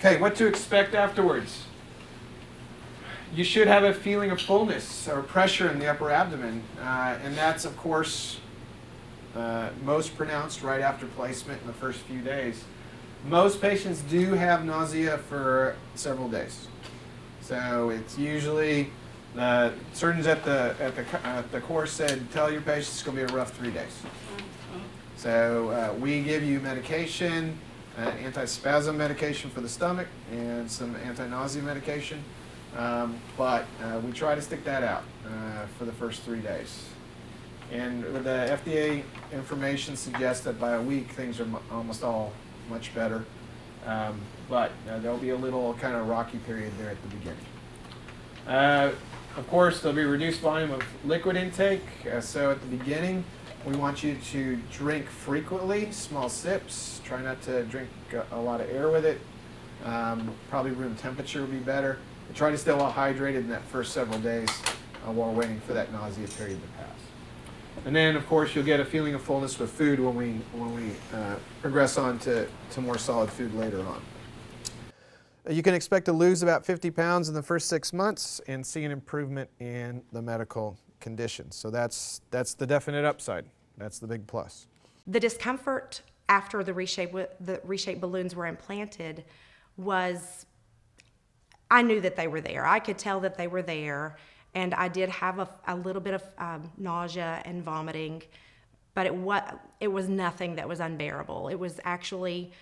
Okay, what to expect afterwards? You should have a feeling of fullness or pressure in the upper abdomen, and that's, of course, most pronounced right after placement in the first few days. Most patients do have nausea for several days. So it's usually, surgeons at the course said, tell your patients it's going to be a rough 3 days. So we give you medication, anti-spasm medication for the stomach, and some anti-nausea medication. But we try to stick that out for the first 3 days. And the FDA information suggests that by a week things are almost all much better. But there'll be a little kind of rocky period there at the beginning. Of course, there'll be reduced volume of liquid intake. So at the beginning, we want you to drink frequently, small sips. Try not to drink a lot of air with it. Probably room temperature would be better. But try to stay well hydrated in that first several days while waiting for that nausea period to pass. And then, of course, you'll get a feeling of fullness with food when we progress on to more solid food later on. You can expect to lose about 50 pounds in the first 6 months and see an improvement in the medical condition. So that's the definite upside. That's the big plus. The discomfort after the ReShape balloons were implanted was, I knew that they were there. I could tell that they were there, and I did have a little bit of nausea and vomiting, but it was nothing that was unbearable. It was actually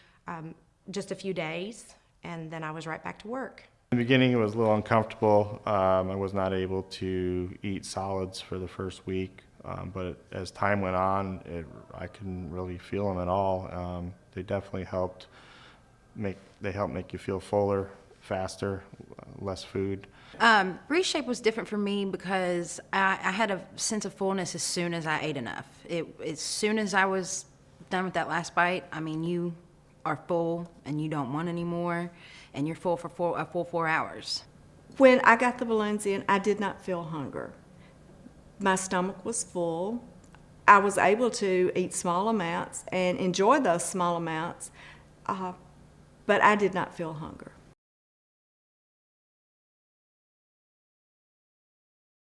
just a few days, and then I was right back to work. In the beginning, it was a little uncomfortable. I was not able to eat solids for the first week, but as time went on, I couldn't really feel them at all. They definitely helped make you feel fuller, faster, less food. ReShape was different for me because I had a sense of fullness as soon as I ate enough. As soon as I was done with that last bite, I mean, you are full and you don't want any more, and you're full for a full 4 hours. When I got the balloons in, I did not feel hunger. My stomach was full. I was able to eat small amounts and enjoy those small amounts, but I did not feel hunger.